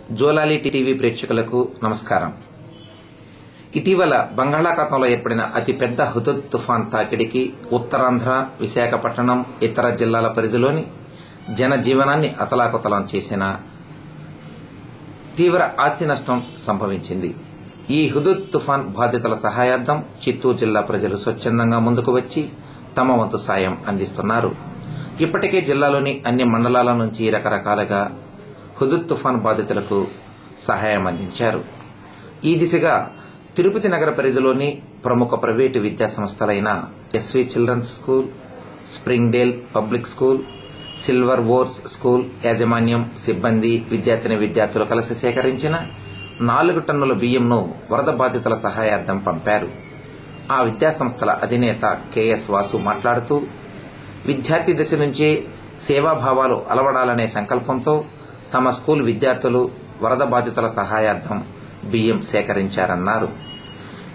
జోలాలి టీవీ ప్రేక్షకులకు నమస్కారం. ఇటీవల బంగాళాఖాతంలో ఏర్పడిన అతిపెద్ద హుదూద్ తుఫాన్ తాకిడికి ఉత్తరాంధ్ర, విశాఖపట్నం, ఇతర జిల్లాల పరిధిలోని జనజీవనాన్ని అతలాకుతలం చేసిన తీవ్ర ఆస్తి నష్టం సంభవించింది. ఈ హుదూద్ తుఫాన్ బాధితుల సహాయార్థం చిత్తూరు జిల్లా ప్రజలు స్వచ్ఛందంగా ముందుకు వచ్చి తమ వంతు సాయం అందిస్తున్నారు. ఇప్పటికే జిల్లాలోని అన్ని మండలాల నుంచి రకరకాలుగా హుదూద్ తుఫాన్ బాధితులకు సహాయం అందించారు. ఈ దిశగా తిరుపతి నగర పరిధిలోని ప్రముఖ ప్రైవేటు విద్యాసంస్థలైన SV children's school, spring dale public school, silver oaks school యాజమాన్యం, సిబ్బంది, విద్యార్థులు కలిసి సేకరించిన 4 టన్నుల బియ్యంను వరద బాధితుల సహాయార్థం పంపారు. ఆ విద్యాసంస్థల అధినేత కెఎస్ వాసు మాట్లాడుతూ, విద్యార్థి దశ నుంచే సేవాభావాలు అలవడాలనే సంకల్పంతో తమ స్కూల్ విద్యార్థులు వరద బాధితుల సహాయార్థం బియ్యం సేకరించారన్నారు.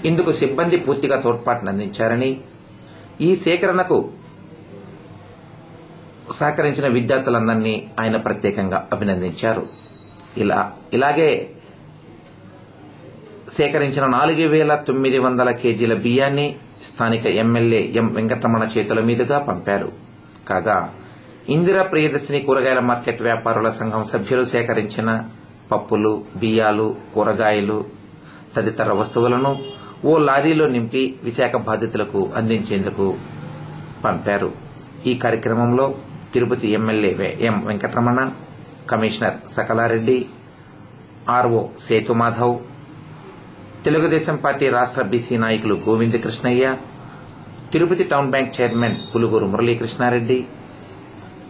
ఇందుకు సిబ్బంది పూర్తిగా తోడ్పాటునందించారని, ఈ సేకరణకు సహకరించిన విద్యార్థులందరినీ ఆయన ప్రత్యేకంగా అభినందించారు. ఇలాగే సేకరించిన 4,900 కేజీల బియ్యాన్ని స్థానిక ఎమ్మెల్యే ఎం వెంకటరమణ చేతుల మీదుగా పంపారు. కాగా ఇందిరా ప్రియదర్శిని కూరగాయల మార్కెట్ వ్యాపారుల సంఘం సభ్యులు సేకరించిన పప్పులు, బియ్యాలు, కూరగాయలు తదితర వస్తువులను ఓ లారీలో నింపి విశాఖ బాధితులకు అందించేందుకు పంపారు. ఈ కార్యక్రమంలో Tirupati MLA M Venkataramana, commissioner Sakalareddy, RO Sethumadhav, Telugudesam party రాష్ట్ర బీసీ నాయకులు Govinda Krishnaiah, Tirupati town bank chairman Puluguru Muralikrishnareddy,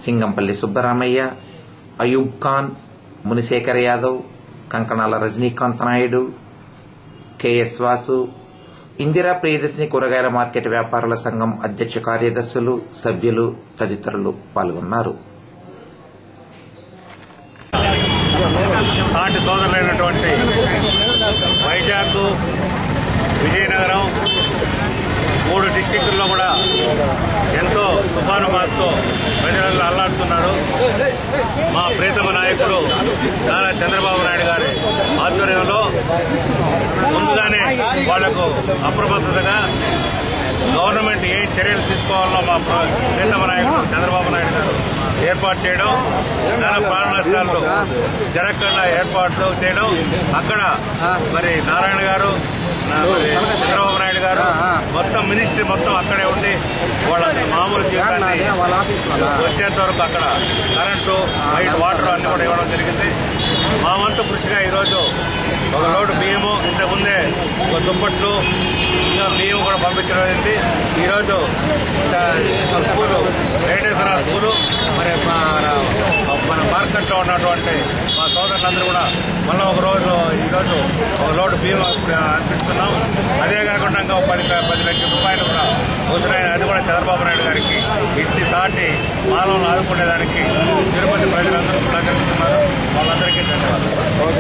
Singampalli Subbaramaiah, Ayub Khan, Munisekhar Yadav, Kankanala Rajinikanth Naidu, KS Vasu, Indira Priyadarshini కూరగాయల మార్కెట్ వ్యాపారుల సంఘం అధ్యక్ష కార్యదర్శులు, సభ్యులు తదితరులు పాల్గొన్నారు. సాటి సోదరులైనటువంటి వైజాగ్, విజయనగరం 3 డిస్టిక్టుల్లో కూడా ఎంతో తుఫాను బాధతో ప్రజలలో అల్లాడుతున్నారు. మా ప్రియతమ నాయకులు నారా చంద్రబాబు నాయుడు గారి ఆధ్వర్యంలో ముందుగానే వాళ్లకు అప్రమత్తతగా గవర్నమెంట్ ఏ చర్యలు తీసుకోవాలో మా ప్రియతమ నాయకులు చంద్రబాబు నాయుడు గారు ఏర్పాటు చేయడం, చాలా ప్రాణ నష్టాలు జరగకుండా ఏర్పాట్లు చేయడం, అక్కడ మరి నారాయణ గారు, చంద్రబాబు నాయుడు గారు మొత్తం మినిస్ట్రీ మొత్తం అక్కడే ఉండి వాళ్ళ మామూలు జీవితాన్ని వచ్చేంత వరకు అక్కడ కరెంటు, వైట్ వాటర్ అన్ని కూడా ఇవ్వడం జరిగింది. మా వంతు కృషిగా ఈరోజు ఒక లోడు బియ్యము, ఇంతకుముందే ఒక దుప్పట్లు, ఇంకా బియ్యం కూడా పంపించడం జరిగింది. ఈరోజు స్కూలు వెంకటేశ్వర స్కూలు, మరి మన మార్కెట్లో ఉన్నటువంటి మా సోదరులందరూ కూడా మళ్ళీ ఈరోజు ఒక లోటు బియ్యం అనిపిస్తున్నాం. అదే కాకుండా ఇంకా 10 లక్షల రూపాయలు కూడా అవసరమైన, అది కూడా చంద్రబాబు నాయుడు గారికి ఇచ్చి సాటి మానవులను ఆదుకునేదానికి తిరుపతి ప్రజలందరూ సహకరిస్తున్నారు. వాళ్ళందరికీ ధన్యవాదాలు.